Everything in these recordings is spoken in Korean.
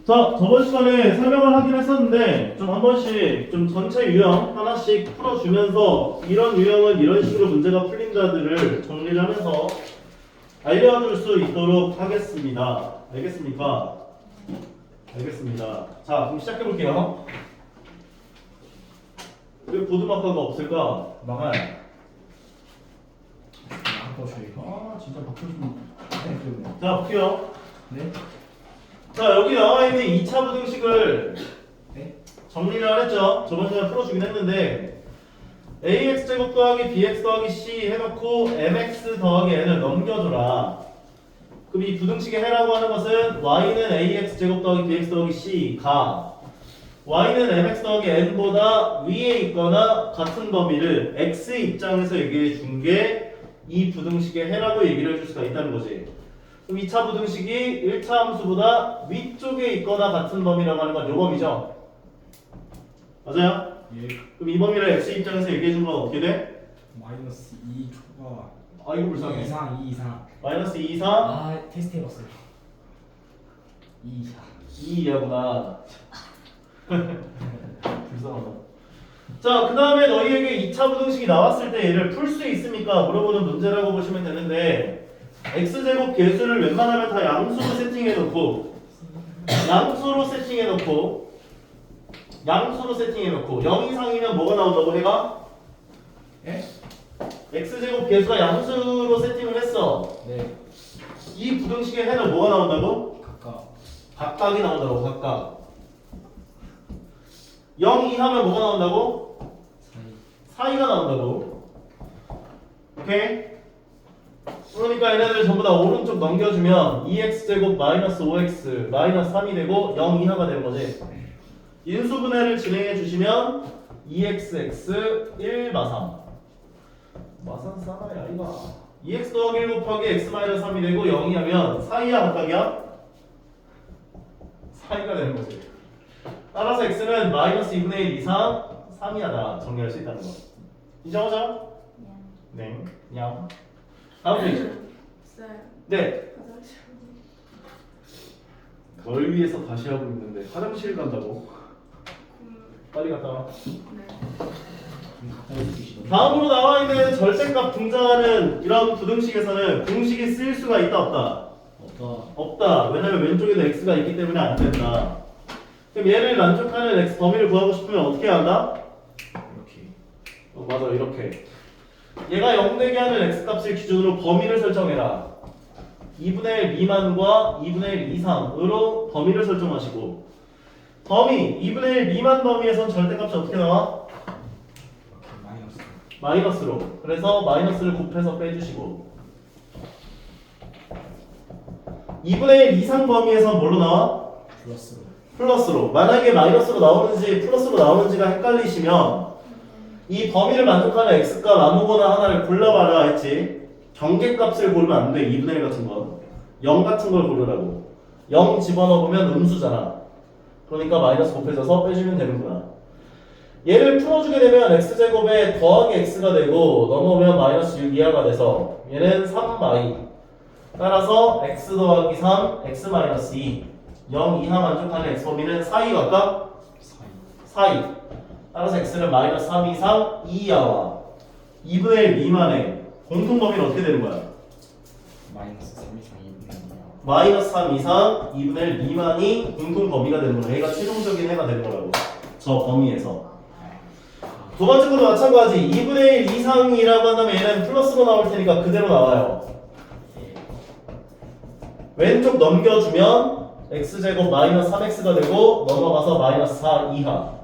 자, 저번 시간에 설명을 하긴 했었는데 좀 한 번씩 좀 전체 유형 하나씩 풀어주면서 이런 유형은 이런 식으로 문제가 풀린다들을 정리를 하면서 알려줄 수 있도록 하겠습니다. 알겠습니까? 알겠습니다. 자, 그럼 시작해 볼게요. 왜 보드마커가 없을까? 망할. 아 진짜 바꾸고 싶은. 자, 볼게요. 네? 자, 여기 나와 있는 2차 부등식을 네? 정리를 했죠. 저번 시간에 풀어주긴 했는데 ax 제곱 더하기 bx 더하기 c 해놓고 mx 더하기 n을 넘겨줘라. 그럼 이 부등식의 해라고 하는 것은 y는 ax 제곱 더하기 bx 더하기 c가 y는 mx 더하기 n보다 위에 있거나 같은 범위를 x 입장에서 얘기해 준 게 이 부등식의 해라고 얘기를 해줄 수가 있다는 거지. 그럼 2차 부등식이 1차 함수보다 위쪽에 있거나 같은 범위라고 하는 건 요 범위죠. 맞아요? 예. 그럼 이 범위를 x 입장에서 얘기해 준 건 어떻게 돼? 마이너스 2 초과. 아이고 불쌍해. 2 이상 2 이상. 마이너스 2, 4, 아 테스트 해봤어요. 2 이상. 2 이하구나. 불쌍하다. 자, 그 다음에 너희에게 2차 부등식이 나왔을 때 얘를 풀 수 있습니까? 물어보는 문제라고 보시면 되는데 x제곱 개수를 웬만하면 다 양수로 세팅해놓고 양수로 세팅해놓고 0 이상이면 뭐가 나온다고 해가? 예? x제곱 개수가 양수로 세팅을 했어. 네. 이 부등식의 해는 뭐가 나온다고? 각각. 각각이 나온다고. 각각. 0 이하면 뭐가 나온다고? 사이가 나온다고. 오케이? 그러니까 얘네들 전부 다 오른쪽 넘겨주면 2x제곱 마이너스 5x 마이너스 3이 되고 0 이하가 되는 거지. 인수분해를 진행해 주시면 2xx 1 마삼 마산 싸나이 아이가 2x 더하기 1 곱하기 x 마이너스 3이 되고 0 이하면 사이야 각각이야? 사이가 되는 거지. 따라서 x는 마이너스 2분의 1 이상 3이하다 정리할 수 있다는 거. 인정하죠? 네. 냥. 다음 페이지. 네. 널 위해서 다시 하고 있는데 화장실 간다고? 빨리 갔다 와. 다음으로 나와 있는 절대값 등장하는 이런 부등식에서는 공식이 쓰일 수가 있다 없다? 없다. 없다. 왜냐면 왼쪽에도 x가 있기 때문에 안 된다. 그럼 얘를 만족하는 x 범위를 구하고 싶으면 어떻게 해야 한다? 이렇게. 맞아, 이렇게. 얘가 0 되게 하는 x 값을 기준으로 범위를 설정해라. 2분의 1 미만과 2분의 1 이상으로 범위를 설정하시고 범위 2분의 1 미만 범위에선 절대값이 어떻게 나와? 이렇게 마이너스. 마이너스로. 그래서 마이너스를 곱해서 빼주시고 2분의 1 이상 범위에선 뭘로 나와? 플러스로. 플러스로. 만약에 마이너스로 나오는지 플러스로 나오는지가 헷갈리시면 이 범위를 만족하는 x값 아무거나 하나를 골라봐라 했지. 경계값을 고르면 안 돼. 2분의 1 같은 건 0 같은 걸 고르라고. 0 집어넣으면 음수잖아. 그러니까 마이너스 곱해져서 빼주면 되는구나. 얘를 풀어주게 되면 x제곱에 더하기 x가 되고 넘어오면 마이너스 6 이하가 돼서 얘는 3y. 따라서 x 더하기 3, x 마이너스 2 0 이하 만족하는 x 범위는 사이 각각? 사이. 사이. 따라서 x는 마이너스 3 이상 2 이하와 2분의 1 미만의 공통 범위는 어떻게 되는 거야? 마이너스 3 이상 2분의 2. 마이너스 3 이상 2분의 1 미만이 공통 범위가 되는 거야. 얘가 최종적인 해가 되는 거라고. 저 범위에서. 두 번째 것도 마찬가지. 2분의 1 이상이라고 한다면 얘는 플러스로 나올 테니까 그대로 나와요. 왼쪽 넘겨주면 x제곱 마이너스 3x가 되고 넘어가서 마이너스 4 이하.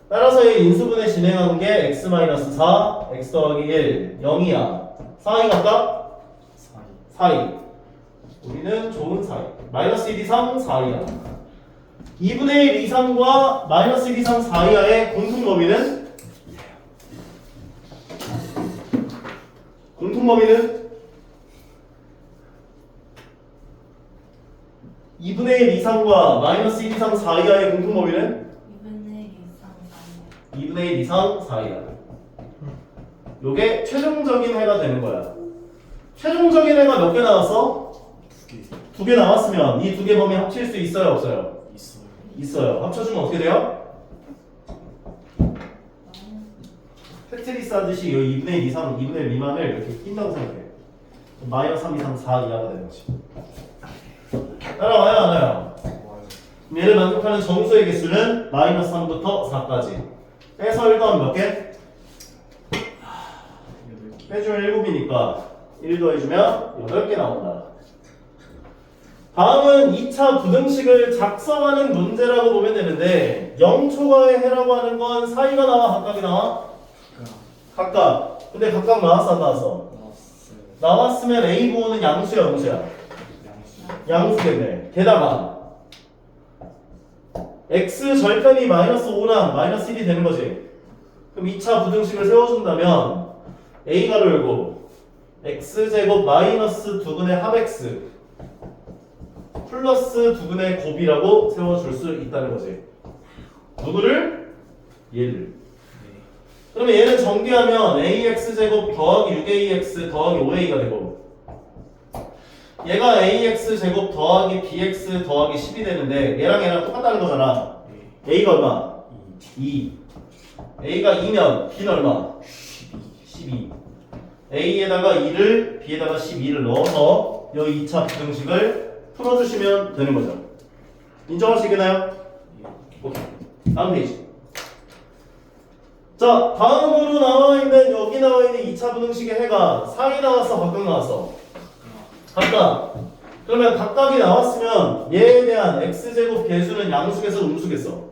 따라서 이 인수분해 진행한 게 x 마이너스 4, x 더하기 1, 0 이하. 사이 각각? 사이. 사이. 우리는 좋은 사이. 마이너스 1 이상 4 이하. 2분의 1 이상과 마이너스 1 이상 4 이하의 공통 범위는? 공통 범위는? 2분의 1 이상과 마이너스 1 이상 4 이하의 공통 범위는? 2분의 1 이상 4 이하. 요게 최종적인 해가 되는 거야. 최종적인 해가 몇 개 나왔어? 2개. 두 개 나왔으면 이 두 개 범위 합칠 수 있어요 없어요? 있어요. 있어요. 합쳐주면 어떻게 돼요? 테트리스 하듯이 이 2분의 1 이상, 2분의 1 미만을 이렇게 낀다고 생각해. 마이너스 3 이상 4 이하가 되는 거지. 따라와요 안 와요? 좋아요. 얘를 만족하는 정수의 개수는 마이너스 3부터 4까지. 빼서 1 더하면 몇 개? 8개. 빼주면 7이니까 1 더해주면 8개 나온다. 다음은 2차 부등식을 작성하는 문제라고 보면 되는데 0초과의 해라고 하는 건 사이가 나와 각각이 나와? 각각. 근데 각각 나왔어 안 나왔어? 나왔어요. 나왔으면 A 부호는 양수야 음수야? 양수. 양수겠네. 게다가 x 절편이 마이너스 5랑 마이너스 1이 되는 거지. 그럼 2차 부등식을 세워준다면 A가 열고 x제곱 마이너스 두근의 합 x 플러스 두근의 곱이라고 세워줄 수 있다는 거지. 누구를? 얘를. 네. 그러면 얘는 전개하면 ax제곱 더하기 6ax 더하기 5a가 되고 얘가 ax제곱 더하기 bx 더하기 10이 되는데 얘랑 얘랑 똑같다는 거잖아. 네. a가 얼마? 2. 2. a가 2면 b는 얼마? 12. a에다가 2를 b에다가 12를 넣어서 이 2차 부등식을 풀어주시면 되는 거죠. 인정할 수 있겠나요? 오케이. 다음 페이지. 자, 다음으로 나와 있는 여기 나와 있는 2차 부등식의 해가 상이 나왔어, 각각 나왔어? 각각. 그러면 각각이 나왔으면 얘에 대한 x제곱 개수는 양수겠어, 음수겠어?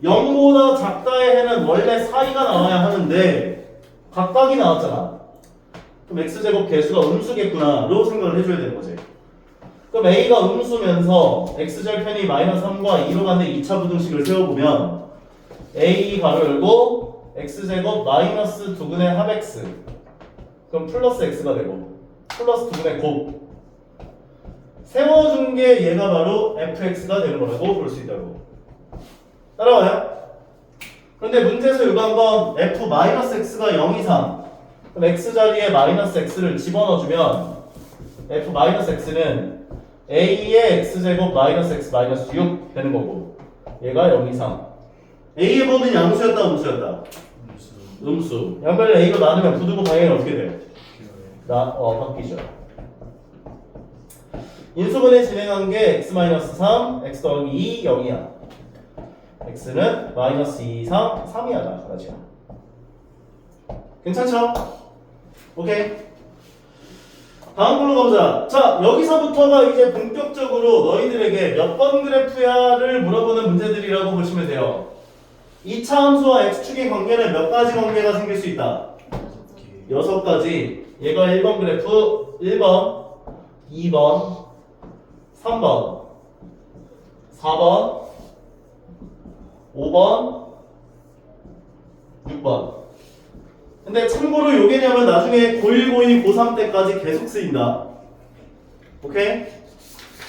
0보다 작다의 해는 원래 사이가 나와야 하는데 각각이 나왔잖아. 그럼 x제곱 개수가 음수겠구나 라고 생각을 해줘야 되는 거지. 그럼 a가 음수면서 x절편이 마이너스 3과 2로 가는 2차 부등식을 세워보면 a 가로 열고 x제곱 마이너스 두근의 합 x 그럼 플러스 x가 되고 플러스 두근의 곱 세워준 게 얘가 바로 fx가 되는 거라고 볼 수 있다고. 따라와요? 그런데 문제에서 요구한 건 f-x가 0 이상 그럼 x 자리에 마이너스 x를 집어넣어주면 f-x는 a의 x제곱 마이너스 x 마이너스 6 되는 거고 얘가 0 이상 a의 범위는 양수였다 음수였다? 음수. 양변을 a로 나누면 부등호 방향이 어떻게 돼? 바뀌죠. 인수분해 진행한 게 x-3 x 더하기 2 0이야. x는 마이너스 2 이상 3이야다 그렇지? 괜찮죠? 오케이. 다음 걸로 가보자. 자, 여기서부터가 이제 본격적으로 너희들에게 몇 번 그래프야를 물어보는 문제들이라고 보시면 돼요. 2차 함수와 x축의 관계는 몇 가지 관계가 생길 수 있다? 6가지. 얘가 1번 그래프 1번, 2번, 3번, 4번, 5번, 6번. 근데 참고로 요 개념은 나중에 고1, 고2, 고3 때까지 계속 쓰인다. 오케이?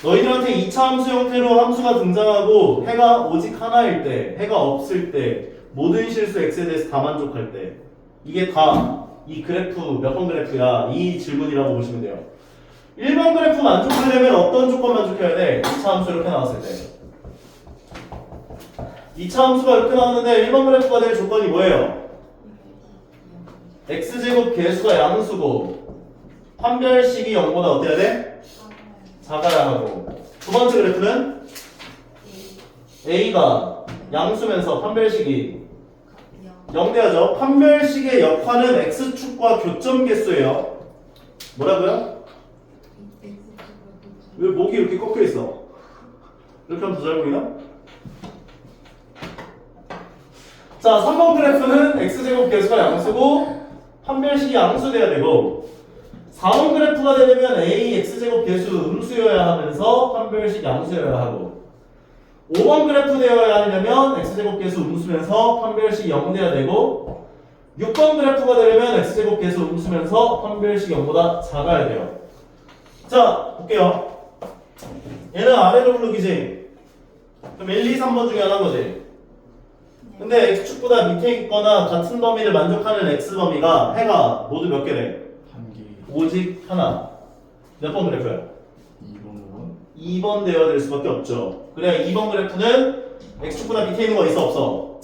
너희들한테 2차 함수 형태로 함수가 등장하고 해가 오직 하나일 때, 해가 없을 때, 모든 실수 x에 대해서 다 만족할 때 이게 다 이 그래프 몇 번 그래프야 이 질문이라고 보시면 돼요. 1번 그래프 만족하려면 어떤 조건 만족해야 돼? 2차 함수 이렇게 나왔을 때 2차 함수가 이렇게 나왔는데 1번 그래프가 될 조건이 뭐예요? x제곱 개수가 양수고 판별식이 0보다 어때야 돼? 작아야 하고 두 번째 그래프는 a가 양수면서 판별식이 0돼야죠. 판별식의 역할은 x축과 교점 개수예요. 뭐라고요? 왜 목이 이렇게 꺾여 있어? 이렇게 하면 더 잘 보이나? 자, 3번 그래프는 x제곱 개수가 양수고 판별식이 양수돼야 되고 4번 그래프가 되려면 a x제곱 개수 음수여야 하면서 판별식 양수여야 하고 5번 그래프 되어야 하려면 x제곱 개수 음수면서 판별식 0 돼야 되고 6번 그래프가 되려면 x제곱 개수 음수면서 판별식 0보다 작아야 돼요. 자, 볼게요. 얘는 아래로 블록이지. 그럼 1, 2, 3번 중에 하나인 거지. 근데 x축보다 밑에 있거나 같은 범위를 만족하는 x범위가 해가 모두 몇 개래? 한 개. 오직 하나. 몇 번 그래프야? 2번 2번 되어야 될 수밖에 없죠. 그래 2번 그래프는 x축보다 밑에 있는 거 있어 없어?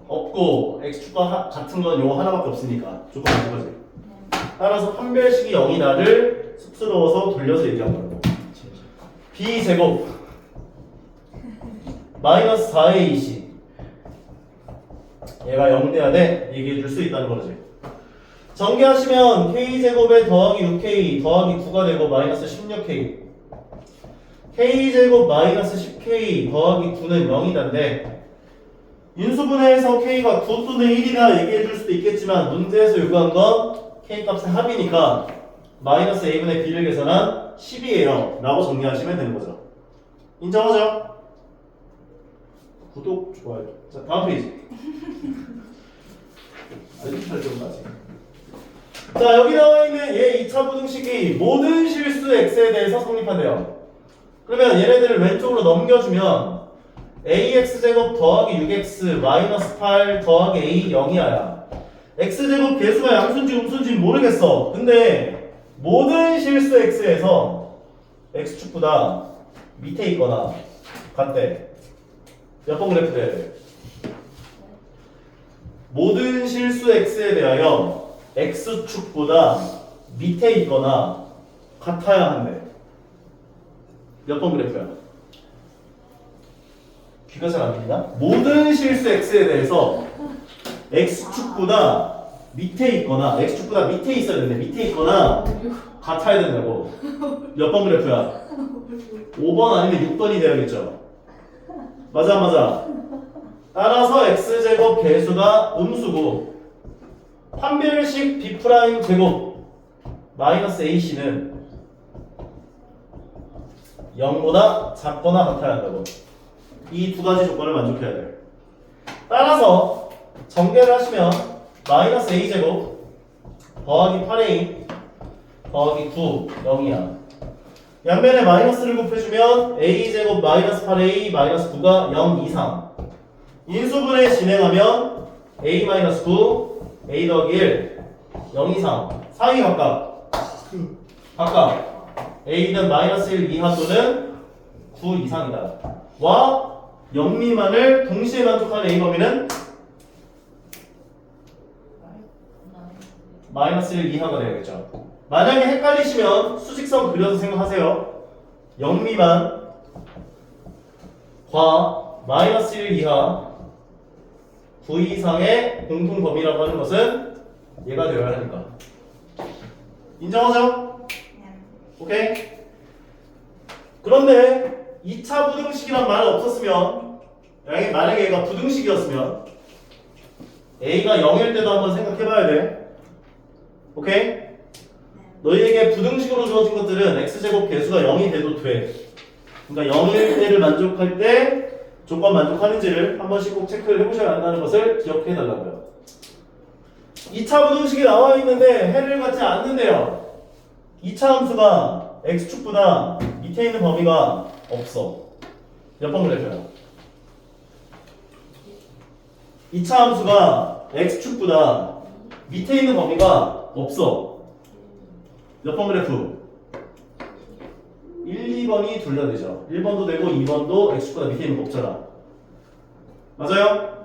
없고 x축과 같은 건 요거 하나밖에 없으니까 조건 맞는 거지. 따라서 판별식이 0이다를 쑥스러워서 돌려서 얘기한 거라고. b제곱 마이너스 4ac 얘가 0 돼야 돼 얘기해 줄 수 있다는 거지. 전개하시면 k제곱에 더하기 6k 더하기 9가 되고 마이너스 16k k제곱 마이너스 10k 더하기 9는 0이다인데 인수분해에서 k가 9 또는 1이다 얘기해 줄 수도 있겠지만 문제에서 요구한 건 k 값의 합이니까 마이너스 a분의 b를 계산한 10이에요 라고 정리하시면 되는 거죠. 인정하죠? 구독, 좋아요. 자 다음 페이지. 알림 설정까지. 자 여기 나와 있는 얘 2차 부등식이 모든 실수 x에 대해서 성립한대요. 그러면 얘네들을 왼쪽으로 넘겨주면 ax제곱 더하기 6x 마이너스 8 더하기 a 0이야. x제곱 개수가 양수인지 음수인지 모르겠어. 근데 모든 실수 x에서 x축보다 밑에 있거나 같대. 몇 번 그래프 돼야 돼? 모든 실수 x에 대하여 x축보다 밑에 있거나 같아야 한대. 몇 번 그래프야? 귀가 잘 안 들리나? 모든 실수 x에 대해서 x축보다 밑에 있거나 x축보다 밑에 있어야 되는데 밑에 있거나 같아야 된다고. 몇 번 그래프야? 5번 아니면 6번이 돼야겠죠? 맞아 안 맞아? 따라서 x제곱 개수가 음수고 판별식 b' 제곱 마이너스 ac는 0보다 작거나 같아야 한다고. 이 두 가지 조건을 만족해야 돼. 따라서 전개를 하시면 마이너스 a제곱 더하기 8a 더하기 9 0이야. 양면에 마이너스를 곱해주면 a제곱 마이너스 8a 마이너스 9가 0 이상. 인수분해 진행하면 a 마이너스 9 a 더하기 1 0 이상. 사이 각각 a는 마이너스 1 이하 또는 9 이상이다. 와 0 미만을 동시에 만족하는 a 범위는 마이너스 1 이하가 되겠죠. 만약에 헷갈리시면 수직선 그려서 생각하세요. 0 미만 과 마이너스 1 이하 9 이상의 공통 범위라고 하는 것은 얘가 되어야 하니까. 인정하죠? 오케이? 그런데 2차 부등식이란 말은 없었으면 만약에 얘가 부등식이었으면 a가 0일 때도 한번 생각해봐야 돼. 오케이? 너희에게 부등식으로 주어진 것들은 x제곱 개수가 0이 돼도 돼. 그러니까 0일 때를 만족할 때 조건 만족하는지를 한 번씩 꼭 체크를 해보셔야 한다는 것을 기억해 달라고요. 2차 부등식이 나와 있는데 해를 갖지 않는데요. 2차 함수가 x축보다 밑에 있는 범위가 없어. 몇 번 그래프야? 2차 함수가 x축보다 밑에 있는 범위가 없어. 몇 번 그래프? 1, 2번이 둘 다 되죠. 1번도 되고 2번도 x축보다 밑에 있는 거 없잖아. 맞아요?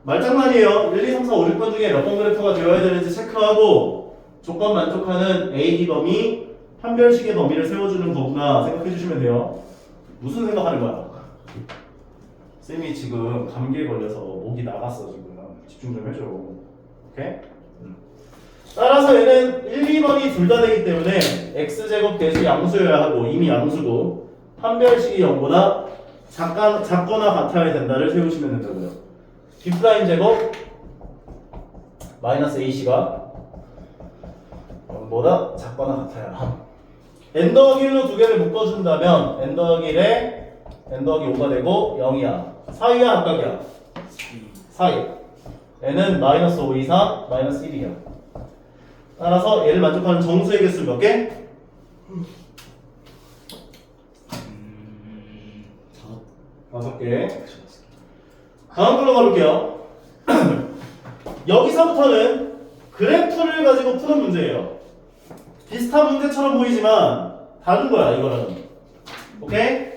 말장난이에요. 1, 2, 3, 4, 5, 6번 중에 몇 번 그래프가 되어야 되는지 체크하고 조건 만족하는 A, B 범위, 판별식의 범위를 세워주는 거구나 생각해 주시면 돼요. 무슨 생각하는 거야? 쌤이 지금 감기에 걸려서 목이 나갔어 지금. 집중 좀 해줘. 오케이? 따라서 얘는 1, 2번이 둘 다 되기 때문에 x제곱 개수 양수여야 하고 이미 양수고 판별식이 0보다 작거나 같아야 된다를 세우시면 된다고요. b' 제곱 마이너스 ac가 0보다 작거나 같아야 함. n 더하기 1로 두 개를 묶어준다면 n 더하기 1에 n 더하기 5가 되고 0이야. 사이야 각각이야? 사이. n은 마이너스 5 이상 마이너스 1이야. 따라서 얘를 만족하는 정수의 개수 몇 개? 다섯 개. 다음 걸로 가볼게요. 여기서부터는 그래프를 가지고 푸는 문제예요. 비슷한 문제처럼 보이지만 다른 거야 이거는. 오케이?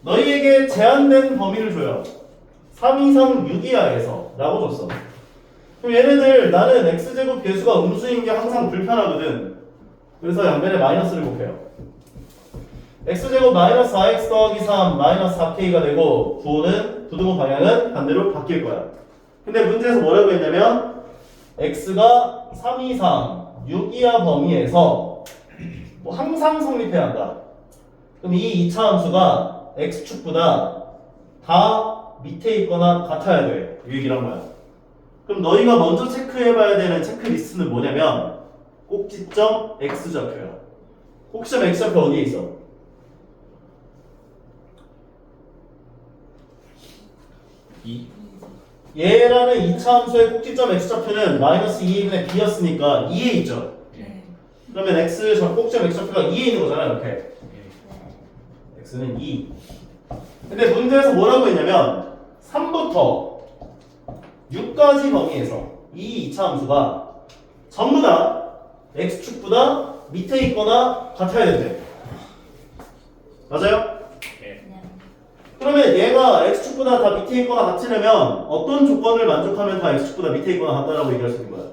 너희에게 제한된 범위를 줘요. 3 이상 6 이하에서 라고 줬어. 그럼 얘네들 나는 x제곱 배수가 음수인 게 항상 불편하거든. 그래서 양변에 마이너스를 곱해요. x제곱 마이너스 4x 더하기 3 마이너스 4k가 되고 부호는 부등호 방향은 반대로 바뀔 거야. 근데 문제에서 뭐라고 했냐면 x가 3 이상 6 이하 범위에서 뭐 항상 성립해야 한다. 그럼 이 2차 함수가 x축보다 다 밑에 있거나 같아야 돼. 이 얘기를 한 거야. 그럼 너희가 먼저 체크해봐야 되는 체크리스트는 뭐냐면 꼭지점 x좌표야. 꼭지점 x좌표 어디에 있어? 얘라는 2차 함수의 꼭지점 x좌표는 마이너스 2분의 b였으니까 2에 있죠. 그러면 x 저 꼭지점 x좌표가 2에 있는 거잖아. 이렇게 x는 2. 근데 문제에서 뭐라고 했냐면 3부터 6까지 범위에서 이 2차 함수가 전부 다 x축보다 밑에 있거나 같아야 된대. 맞아요? 그러면 얘가 x축보다 다 밑에 있거나 같으려면 어떤 조건을 만족하면 다 x축보다 밑에 있거나 같다라고 얘기할 수 있는 거야?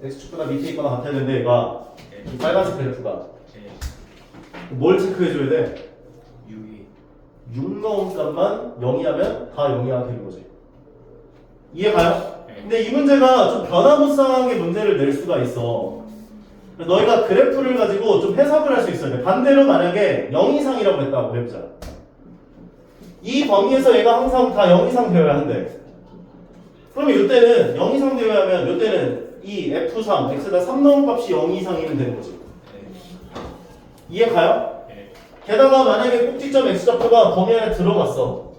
x축보다 밑에 있거나 같아야 되는데 얘가 이 빨간색 그래프가 뭘 체크해줘야 돼? 6 넣은 값만 0이하면 다 0이야 되는 거지. 이해가요? 근데 이 문제가 좀 변화무쌍하게 문제를 낼 수가 있어. 너희가 그래프를 가지고 좀 해석을 할 수 있어야 돼. 반대로 만약에 0 이상이라고 했다고 해보자. 이 범위에서 얘가 항상 다 0 이상 되어야 한대. 그러면 이때는 0 이상 되어야 하면 이때는 이 f3, x에다 3 넣은 값이 0 이상이면 되는 거지. 이해가요? 게다가 만약에 꼭지점 x좌표가 범위 안에 들어갔어.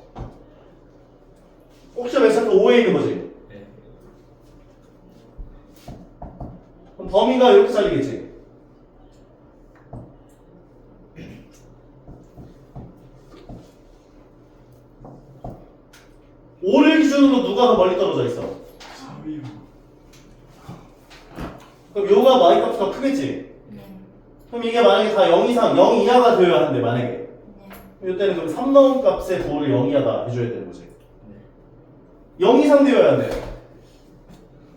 꼭지점 x좌표 5에 있는 거지. 그럼 범위가 이렇게 잘리겠지. 오를 기준으로 누가 더 멀리 떨어져 있어? 그럼 요가 y 값이 더 크겠지? 그럼 이게 만약에 다 0 이상, 0 이하가 되어야 하는데 만약에 이때는 그럼 3 넣은 값의 부호를 0 이하다 해줘야 되는 거지. 0 이상 되어야 한대.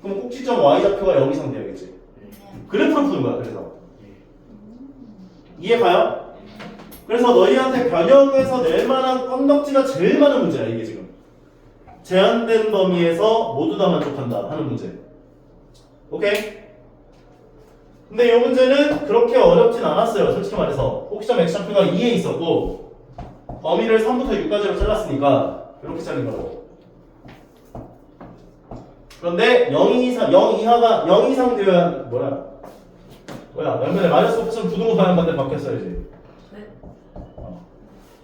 그럼 꼭지점 y좌표가 0 이상 되어야겠지. 그래프로 푸는 거야. 그래서 이해가요? 그래서 너희한테 변형해서 낼 만한 건덕지가 제일 많은 문제야. 이게 지금 제한된 범위에서 모두 다 만족한다 하는 문제. 오케이? 근데 이 문제는 그렇게 어렵진 않았어요. 솔직히 말해서 꼭지점 x좌표가 2에 있었고 범위를 3부터 6까지로 잘랐으니까 이렇게 잘린 거라고. 그런데 0 이하가 0 이상 되어야 뭐야 양면에 마이너스 곱했으면 부등호 방향 반대 바뀌었어야지.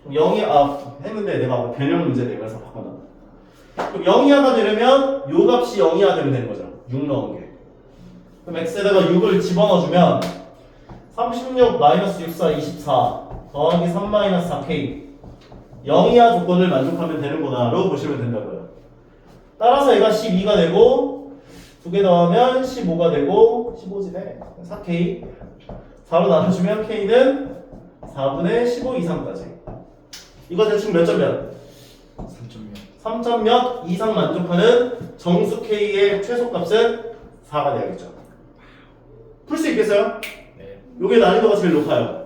그럼 0이 했는데 내가 변형 문제 내면서 바꿔놨다. 그럼 0 이하가 되려면 요 값이 0 이하 되면 되는 거죠. 6 넣은 게. 그럼 x에다가 6을 집어넣어주면 36 마이너스 64 24 더하기 3 마이너스 4k 0 이하 조건을 만족하면 되는구나 라고 보시면 된다고요. 따라서 얘가 12가 되고 2개 더하면 15가 되고 15지네 4k 4로 나눠주면 k는 4분의 15 이상까지. 이거 대충 몇 점 몇? 3점 몇 이상 만족하는 정수 k의 최소값은 4가 돼야겠죠. 풀 수 있겠어요? 네. 요게 난이도가 제일 높아요.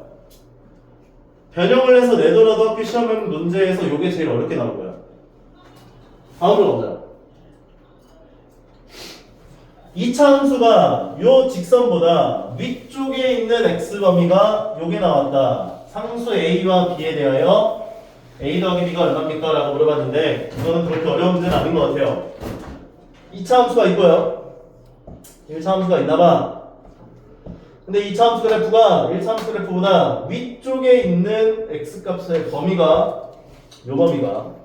변형을 해서 내더라도 학교 시험 문제에서 요게 제일 어렵게 나올 거야. 다음으로 가보자. 2차 함수가 요 직선보다 위쪽에 있는 x범위가 요게 나왔다. 상수 a와 b에 대하여 a 더하기 b가 얼마입니까? 라고 물어봤는데 이거는 그렇게 어려운 문제는 아닌 것 같아요. 2차 함수가 있고요. 1차 함수가 있나봐. 근데 2차 함수 그래프가 1차 함수 그래프보다 위쪽에 있는 x값의 범위가 요 범위가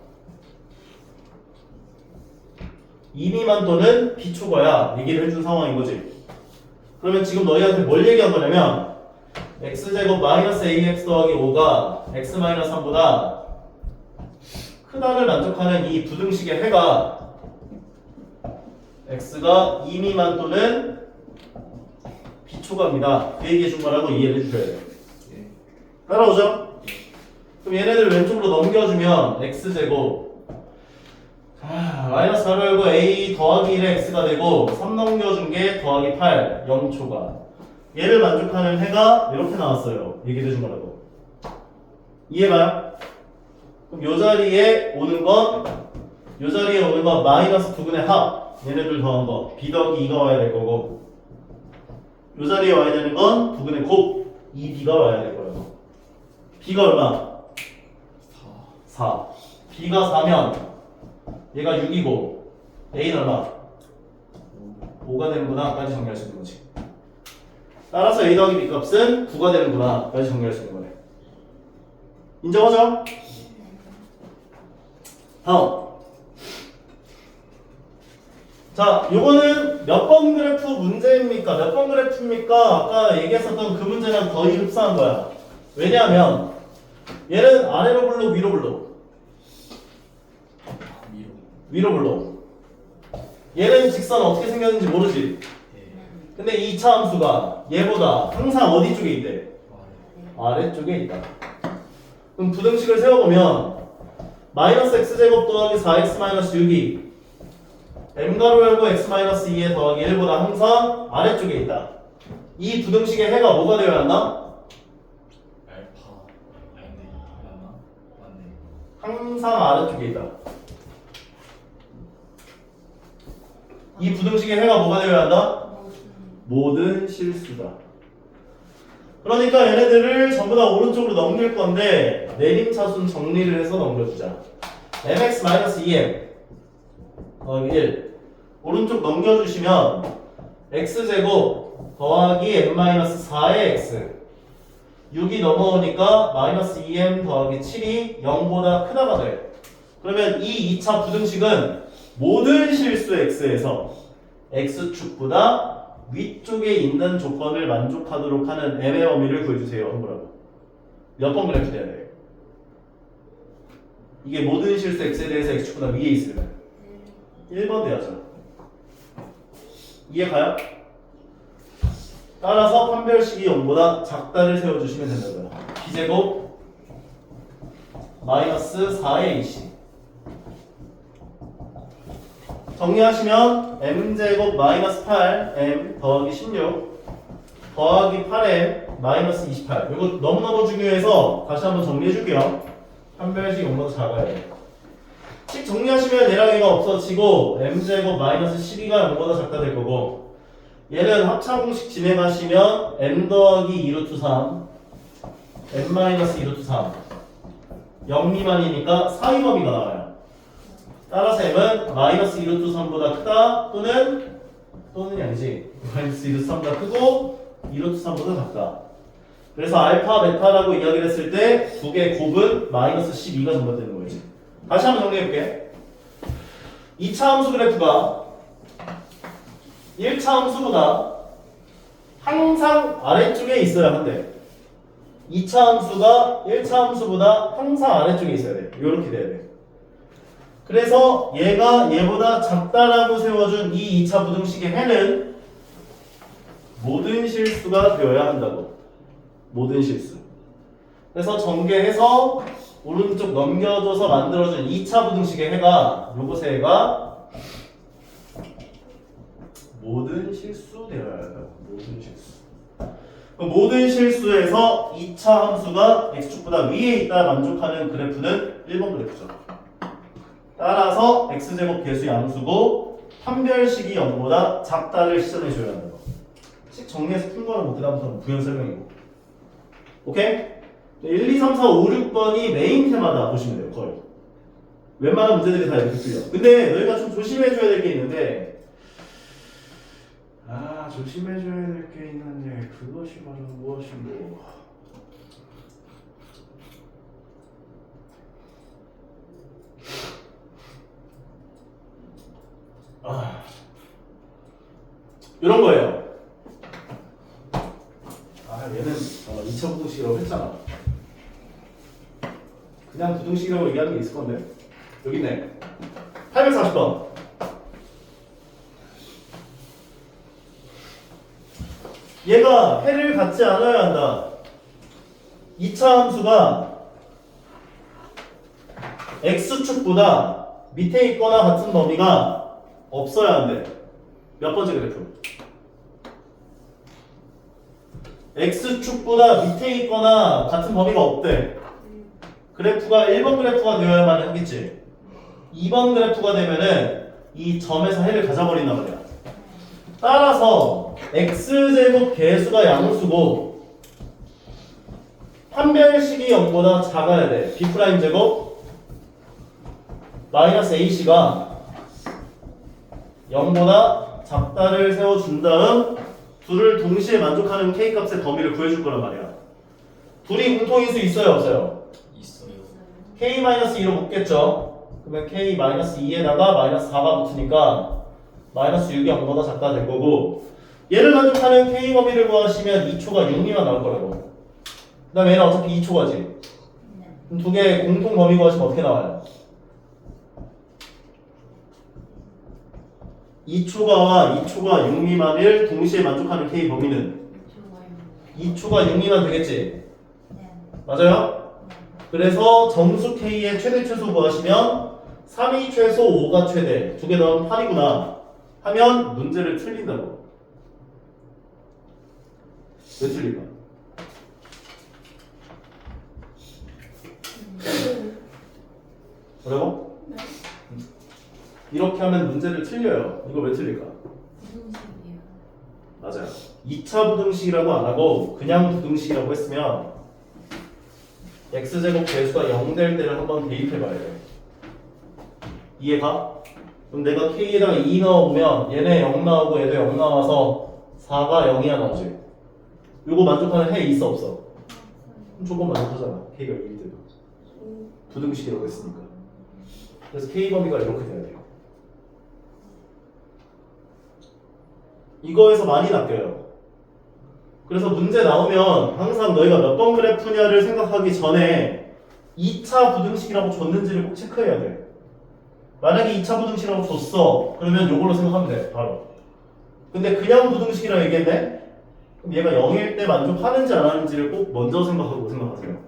2미만 또는 비초과야 얘기를 해준 상황인 거지. 그러면 지금 너희한테 뭘 얘기한 거냐면 x제곱 마이너스 ax 더하기 5가 x 마이너스 3보다 크다를 만족하는 이 부등식의 해가 x가 2미만 또는 B초과입니다. 그 얘기해 준 거라고 이해를 해주셔야 돼요. 예. 따라오죠? 그럼 얘네들 왼쪽으로 넘겨주면 x제곱 마이너스 바로 열고 a 더하기 1의 x가 되고 3 넘겨준 게 더하기 8 0초과 얘를 만족하는 해가 이렇게 나왔어요. 얘기해 준 거라고. 이해가요? 그럼 요 자리에 오는 건 마이너스 두근의 합 얘네들 더한 거 b 더하기 2가 와야 될 거고 요 자리에 와야 되는 건 두근의 곱 2b가 와야 될 거예요. b가 얼마? 4. b가 4면 얘가 6이고 a는 얼마? 5가 되는구나 까지 정리할 수 있는 거지. 따라서 a 더하기 b 값은 9가 되는구나 까지 정리할 수 있는 거네. 인정하죠? 다음. 자, 요거는 몇 번 그래프 문제입니까? 몇 번 그래프입니까? 아까 얘기했었던 그 문제랑 거의 흡사한 거야. 왜냐하면 얘는 아래로 블록, 위로 블록. 위로 블록. 얘는 직선 어떻게 생겼는지 모르지? 근데 이 차 함수가 얘보다 항상 어디 쪽에 있대? 아래쪽에 있다. 그럼 부등식을 세워보면 마이너스 x제곱 더하기 4x 마이너스 6이 m가로 열고 x 마이너스 2에 더하기 1보다 항상 아래쪽에 있다. 이 부등식의 해가 뭐가 되어야 한다? 알파. 아닌데. 맞네. 항상 아래쪽에 있다. 이 부등식의 해가 뭐가 되어야 한다? 모든 실수다. 그러니까 얘네들을 전부 다 오른쪽으로 넘길 건데 내림차순 정리를 해서 넘겨주자. mx-2m 더하기 1 오른쪽 넘겨주시면 x제곱 더하기 m-4의 x 6이 넘어오니까 마이너스 2m 더하기 7이 0보다 크다가 돼. 그러면 이 2차 부등식은 모든 실수 x에서 x축보다 위쪽에 있는 조건을 만족하도록 하는 m의 범위를 구해주세요 한 거라고. 몇 번 그래프 돼야 돼? 이게 모든 실수 x에 대해서 x축보다 위에 있으면 1번 돼야죠. 이해 가요? 따라서 판별식이 0보다 작다를 세워주시면 된다고요. b제곱 마이너스 4의 2c 정리하시면 m제곱 마이너스 8 m 더하기 16 더하기 8m 마이너스 28 이거 너무너무 중요해서 다시 한번 정리해 줄게요. 판별식 0보다 작아야 돼. 식 정리하시면 얘랑 얘가 없어지고 m제곱 마이너스 12가 0보다 작다 될 거고 얘는 합차공식 진행하시면 m 더하기 2루트 3 m 마이너스 2루트 3 0 미만이니까 사이 범위가 나와요. 따라서 m은 마이너스 2루트 3보다 크다 또는 아니지 마이너스 2루트 3보다 크고 2루트 3보다 작다. 그래서 알파 베타라고 이야기를 했을 때 두 개의 곱은 마이너스 12가 전달되는 거지. 다시 한번 정리해볼게. 2차 함수 그래프가 1차 함수보다 항상 아래쪽에 있어야 한대. 2차 함수가 1차 함수보다 항상 아래쪽에 있어야 돼. 이렇게 돼야 돼. 그래서 얘가 얘보다 작다라고 세워준 이 2차 부등식의 해는 모든 실수가 되어야 한다고. 모든 실수. 그래서 전개해서 오른쪽 넘겨줘서 만들어준 2차 부등식의 해가 요것의 해가 모든 실수 되어야 한다고. 모든 실수. 그럼 모든 실수에서 2차 함수가 x축보다 위에 있다 만족하는 그래프는 1번 그래프죠. 따라서 x제곱 계수 양수고 판별식이 0보다 작다를 시전해 줘야 한다. 식 정리해서 푼 거는 뭐 그다음부터는 부연 설명이고. 오케이? 1, 2, 3, 4, 5, 6번이 메인 테마다 보시면 돼요. 거의 웬만한 문제들이 다 이렇게 틀려. 근데 너희가 좀 조심해줘야 될 게 있는데 조심해줘야 될 게 있는데 그것이 바로 무엇인고. 이런 거예요. 얘는 2차 부등식이라고 했잖아. 그냥 부등식이라고 얘기하는 게 있을 건데. 여기 있네. 840번. 얘가 해를 갖지 않아야 한다. 2차 함수가 x축보다 밑에 있거나 같은 범위가 없어야 한대. 몇 번째 그래프? x축보다 밑에 있거나 같은 범위가 없대. 그래프가 1번 그래프가 되어야만 하겠지. 2번 그래프가 되면은 이 점에서 해를 가져버린단 말이야. 따라서 x제곱 개수가 양수고 판별식이 0보다 작아야 돼. b' 제곱 마이너스 ac가 0보다 작다를 세워준 다음 둘을 동시에 만족하는 k값의 범위를 구해줄 거란 말이야. 둘이 공통인수 있어요 없어요? 있어요. k-2로 묶겠죠. 그러면 k-2에다가 -4가 붙으니까 -6이 0보다 작다 될 거고, 얘를 만족하는 k 범위를 구하시면 2초가 6미만 나올 거라고. 그 다음에 얘는 어차피 2초가지. 그럼 두 개의 공통 범위 구하시면 어떻게 나와요? 2초가와 2초가 6미만을 동시에 만족하는 k 범위는 2초가 6미만 되겠지? 맞아요? 그래서 정수 k의 최대 최소 구하시면 3이 최소 5가 최대, 두 개 더하면 8이구나 하면 문제를 틀린다고. 왜 틀릴까? 뭐라고? 이렇게 하면 문제를 틀려요. 이거 왜 틀릴까? 맞아요. 2차 부등식이라고 안 하고 그냥 부등식이라고 했으면 x제곱 개수가 0 될 때를 한번 대입해 봐야 돼. 이해가? 그럼 내가 k에다가 2 넣어보면 얘네 0 나오고 얘도 0 나와서 4가 0이야 나오지. 요거 만족하는 해 있어 없어? 그럼 조건 만족하잖아. k가 1일 때도. 부등식이라고 했으니까. 그래서 k 범위가 이렇게 돼야 돼요. 이거에서 많이 낚여요. 그래서 문제 나오면 항상 너희가 몇 번 그래프냐를 생각하기 전에 2차 부등식이라고 줬는지를 꼭 체크해야 돼. 만약에 2차 부등식이라고 줬어. 그러면 요걸로 생각하면 돼. 바로. 근데 그냥 부등식이라고 얘기했네? 그럼 얘가 0일 때 만족하는지 안 하는지를 꼭 먼저 생각하세요.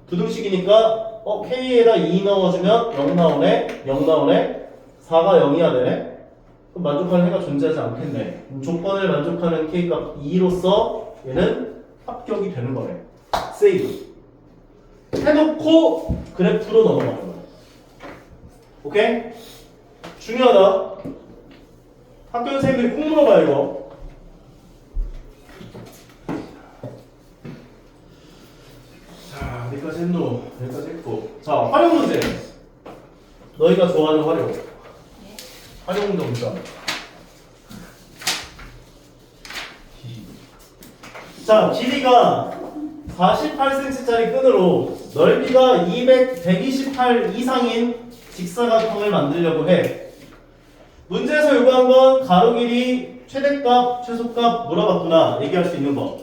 부등식이니까 k에다 2 넣어주면 0 나오네? 0 나오네? 4가 0이야 되네? 그럼 만족하는 해가 존재하지 않겠네. 조건을 만족하는 k값 2로서 얘는 합격이 되는 거네. 세이브. 해놓고 그래프로 넘어가는 거야. 오케이? 중요하다. 학교 선생님들이 꼭 물어봐 이거. 자, 어디까지 했노? 여기까지 했고. 자, 활용 문제. 너희가 좋아하는 활용. 활용 점수. 자, 길이가 48cm짜리 끈으로 넓이가 128 이상인 직사각형을 만들려고 해. 문제에서 요구한 건 가로 길이, 최대값, 최소값 물어봤구나 얘기할 수 있는 거.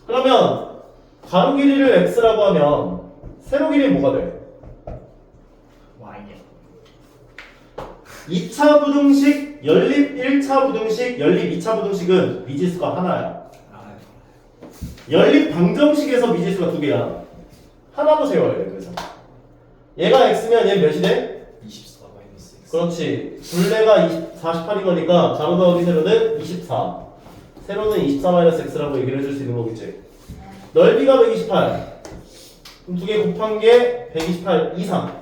그러면 가로 길이를 x라고 하면 세로 길이 뭐가 돼? Y요. 2차 부등식, 연립 1차 부등식, 연립 2차 부등식은 미지수가 하나야. 연립 방정식에서 미지수가 두 개야. 하나로 세워야 돼. 그래서 얘가 x면 얘 몇이 돼? 24 마이너스 X. 그렇지. 둘레가 48인 거니까 가로 더하기 세로는 24. 세로는 24-x라고 얘기를 해줄 수 있는 거겠지. 넓이가 128. 그럼 두 개 곱한 게 128 이상.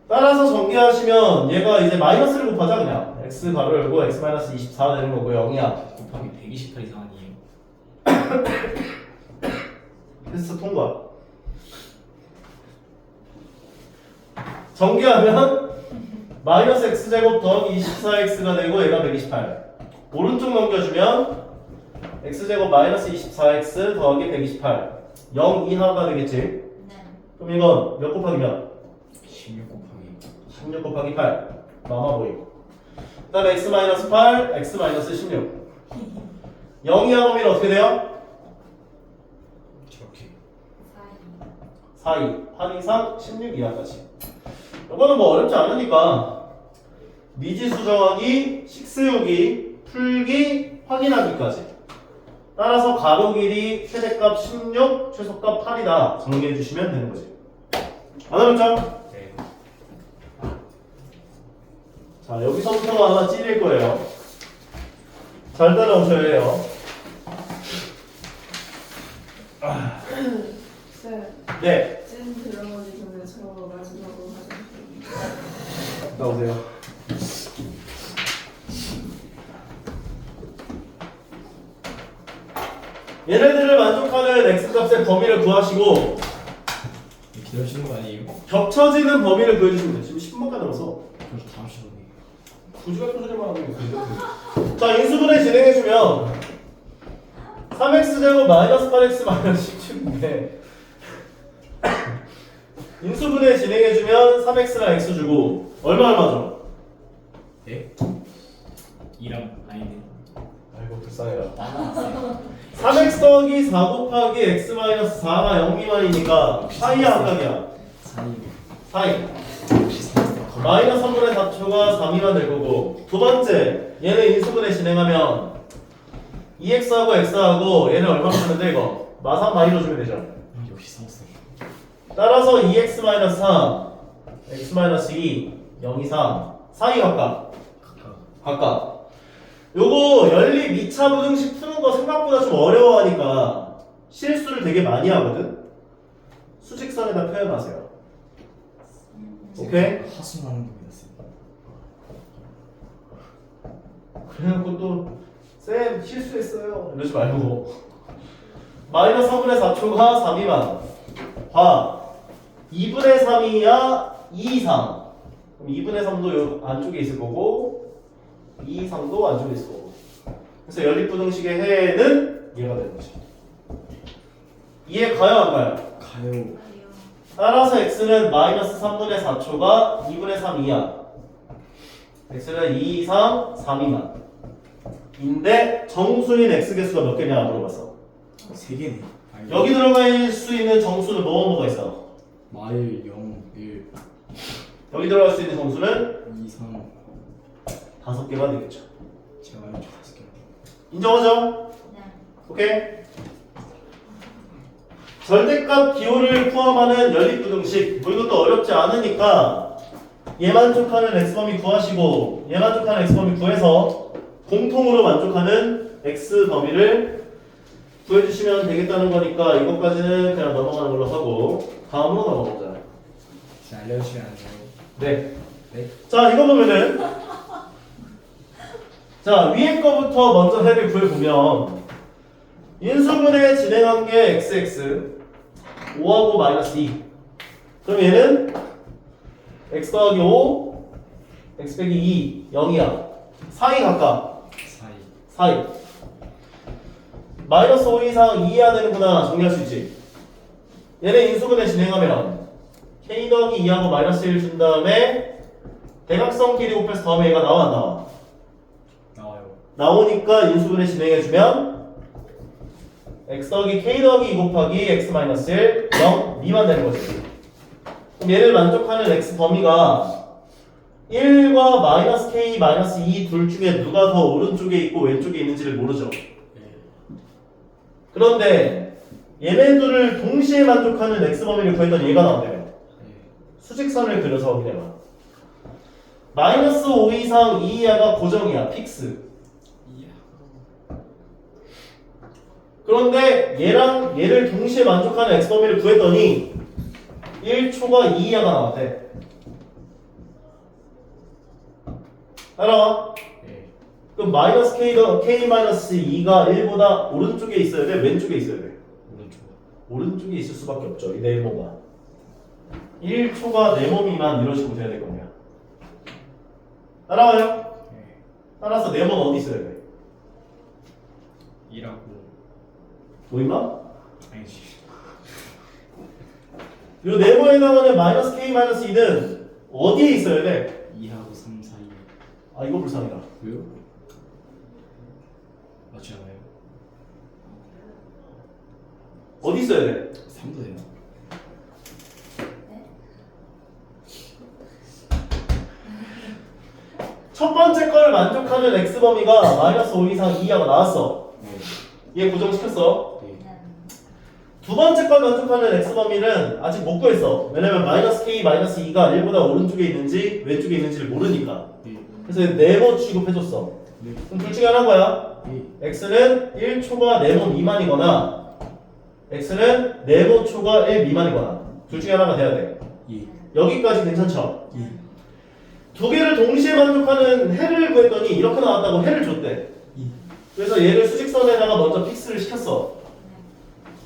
따라서 전개하시면 얘가 이제 마이너스를 곱하자 그냥. x 가로 열고 x 마이너스 24 되는 거고 0이야. 곱하기 128 이상 아니에요? 테스트 통과. 전개하면 마이너스 x제곱 더하기 24x가 되고 얘가 128. 오른쪽 넘겨주면 x제곱 마이너스 24x 더하기 128. 0 이하가 되겠지. 그럼 이건 몇 곱하기 몇? 16 곱하기 16 곱하기 8. 남아 보이고. 그 다음에 x 마이너스 8, x 마이너스 16. 0 이하 범위는 어떻게 돼요? 저렇게 4, 2, 8 이상 16 이하까지. 이거는 뭐 어렵지 않으니까 미지수 정하기, 식 세우기, 풀기, 확인하기까지. 따라서 가로 길이 최대값 16, 최소값 8이다 정리해 주시면 되는 거지. 안 어렵죠? 네. 자, 여기서부터가 아마 찔릴 거예요. 잘 따라오셔야 해요. 쌤, 네, 쌤 들어가기 전에 저 마지막으로 하자. 나오세요. 얘네들을 만족하는 x값의 범위를 구하시고 기다리시는 거 아니에요? 겹쳐지는 범위를 구해주시면 돼요. 지금 10분밖에 남았어. 벌써 다음 시간에. 굳이 같은 소리만 하는 게 자, 인수분해 진행해주면 3x제곱 마이너스 8x 마이너스 17인데 인수분해 진행해주면 3x랑 x 주고 얼마 줘? 네? 2랑 아니네. 아이고 불쌍해라. 나왔어요. 3x 더하기 4 곱하기 x 마이너스 4가 0 미만이니까 사이야 한각이야? 사이. 사이. 역시 사이스터. 마이너스 3분의 4초가 4 미만 될 거고 두 번째 얘네 인수분해 진행하면 2x하고 x하고 얘는 얼마 주는데 이거 마삼 마이로 주면 되죠. 역시 사이스터. 따라서 2x 마이너스 3 x 마이너스 2 0, 2, 3 사이 각각 각각 요거 연립 2차 부등식 푸는 거 생각보다 좀 어려워하니까 실수를 되게 많이 하거든. 수직선에다 표현하세요. 오케이? 하수하는 분이었어요. 그래갖고 또 쌤 실수했어요 이러지 말고 마이너스 3분의 4초가 3 미만 봐 2분의 3이야 2 이상 그럼 2분의 3도 요 안쪽에 있을 거고 2 이상도 안쪽에 있을 거고 그래서 연립부등식의 해는 얘가 되는 거지. 이해 가요 안 가요? 가요. 아니요. 따라서 x는 마이너스 3분의 4초가 2분의 3 이하 x는 2 이상 3 미만 인데 정수인 x 개수가 몇 개냐 물어봤어. 3개네. 여기 들어갈 수 있는 정수는 뭐가 있어? 마일 0, 1, 여기 들어갈 수 있는 정수는 2, 3. 5개가 되겠죠. 제가 마일 5개. 인정하죠? 네. 오케이? 절대값 기호를 포함하는 연립부등식 뭐 이것도 어렵지 않으니까 얘 만족하는 x범위 구하시고 얘 만족하는 x범위 구해서 공통으로 만족하는 x범위를 구해주시면 되겠다는 거니까 이것까지는 그냥 넘어가는 걸로 하고 다음으로 넘어가보자. 진짜 알려주시면 안 돼요? 네. 네? 자 이거 보면은 자 위에 거부터 먼저 해를 구해보면 인수분해 진행한 게 xx 5하고 마이너스 2 그럼 얘는 x 더하기 5 x 빼기 2 0이야 사이 각각 사이. 사이 마이너스 5 이상 2 해야 되는구나 정리할 수 있지. 얘네 인수분해 진행하면 k 더하기 2하고 마이너스 1 준 다음에 대각선 길이 곱해서 다음에 얘가 나와 안 나와? 나와요. 나오니까 인수분해 진행해주면 x 더하기 k 더하기 2 곱하기 x 마이너스 1 0 미만 되는 거지. 그럼 얘를 만족하는 x 범위가 1과 마이너스 k 마이너스 2 둘 중에 누가 더 오른쪽에 있고 왼쪽에 있는지를 모르죠. 네. 그런데 얘네들을 동시에 만족하는 x 범위를 구했더니 얘가 나온대요. 네. 수직선을 그려서 확인해봐. 마이너스 5 이상 2 이하가 고정이야 픽스. 이야. 그런데 얘랑 얘를 동시에 만족하는 x 범위를 구했더니 1초가 2 이하가 나왔대. 따라와. 네. 그럼 마이너스 k 마이너스 2가 1보다 오른쪽에 있어야 돼? 왼쪽에 있어야 돼? 오른쪽. 오른쪽에 있을 수밖에 없죠. 이 네모가 1초가 네모미만 이런 식으로 돼야 될 겁니다. 따라와요? 네. 따라서 네모는 어디 있어야 돼? 2라고. 뭐 임마? 아니지. 이 네모에 해당하는 마이너스 k 마이너스 2는 어디에 있어야 돼? 2하고 3 사이. 아 이거 불쌍이다. 왜요? 맞지 않아요? 어디 있어야 돼? 3도 돼요. 첫 번째 걸 만족하는 x 범위가 마이너스 5 이상 2 이하가 나왔어. 얘 고정시켰어. 두 번째 걸 만족하는 x 범위는 아직 못 구했어. 왜냐면 마이너스 k 마이너스 2가 1보다 오른쪽에 있는지 왼쪽에 있는지를 모르니까. 그래서 네모 취급해줬어. 그럼 둘 중에 하나인 거야. x는 1초가 네모 미만이거나 x는 네모 초가 1 미만이거나 둘 중에 하나가 돼야 돼. 여기까지 괜찮죠? 두 개를 동시에 만족하는 해를 구했더니 이렇게 나왔다고 해를 줬대. 그래서 얘를 수직선에다가 먼저 픽스를 시켰어.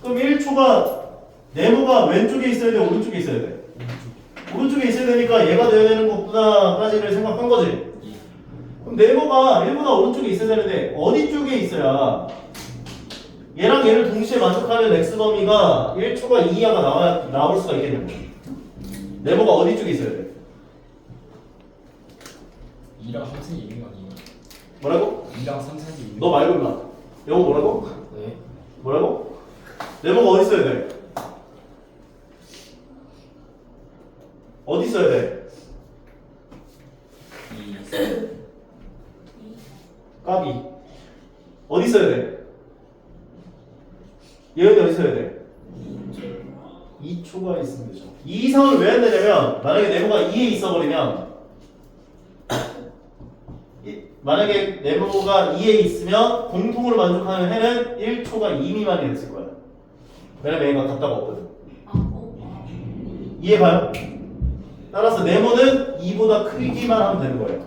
그럼 1초가 네모가 왼쪽에 있어야 돼, 오른쪽에 있어야 돼? 오른쪽에 있어야 되니까 얘가 돼야 되는 것구나까지를 생각한 거지. 그럼 네모가 1보다 오른쪽에 있어야 되는데 어디 쪽에 있어야 얘랑 얘를 동시에 만족하는 x범위가 1초가 2 이하가 나올 수가 있겠냐고. 네모가 어디 쪽에 있어야 돼? 2랑 3 사이에 있는 거 아니에요? 뭐라고? 2랑 3 사이에 있는 너 말고 임마. 영어 뭐라고? 네. 뭐라고? 네모가 어디 있어야 돼? 어디 있어야 돼? 2, 3. 까비. 어디 있어야 돼? 얘는 어디 있어야 돼? 2초가 있으면 되죠. 이 이상을 왜 안 되냐면 만약에 네모가 2에 있어버리면 만약에 네모가 2에 있으면 공통으로 만족하는 해는 1초가 2 미만이 됐을 거야. 왜냐면 얘가 같다가 없거든. 이해봐요? 따라서 네모는 2보다 크기만 하면 되는 거예요.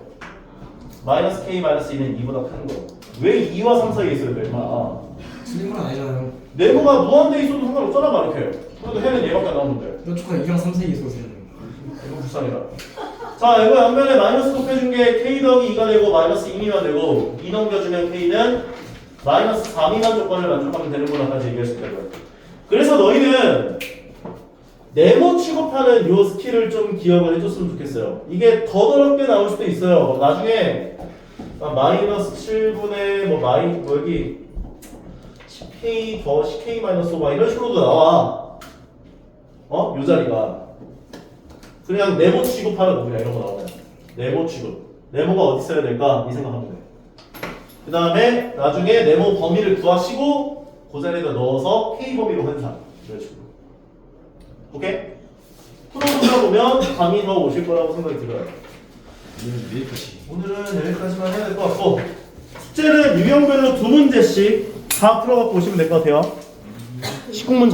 마이너스 k 마이너스 2는 2보다 큰 거예요. 왜 2와 3 사이에 있어야 돼? 틀린 건 아니잖아요. 네모가 무한대에 있어도 상관없잖아 막 이렇게. 그래도 해는 얘밖에 안 나오는데. 뾰족한 2랑 3 사이에 있어서 이거 불쌍해라. 자, 이거 양면에 마이너스 곱해준 게 k 더하기 2가 되고 마이너스 2미만 되고 2 넘겨주면 k는 마이너스 4미만 조건을 만족하면 되는구나까지 얘기할 수 있다고요. 그래서 너희는 네모 취급하는 요 스킬을 좀 기억을 해줬으면 좋겠어요. 이게 더 더럽게 나올 수도 있어요. 나중에 마이너스 7분의 뭐 여기 10k 더 10k 마이너스 5 막 이런 식으로도 나와. 요 자리가. 그냥 네모 취급하는 거 그냥 이런 거 나오면 네모 취급. 네모가 어디 있어야 될까? 이 생각하면 돼. 그 다음에 나중에 네모 범위를 구하시고 그 자리에다 넣어서 k 범위로 환산. 이런 식으로. 오케이? 풀어보다 보면 감이 더 오실 거라고 생각이 들어요. 오늘은 여기까지만 해야 될 것 같고 숙제는 유형별로 2문제씩 다 풀어갖고 오시면 될 것 같아요. 19문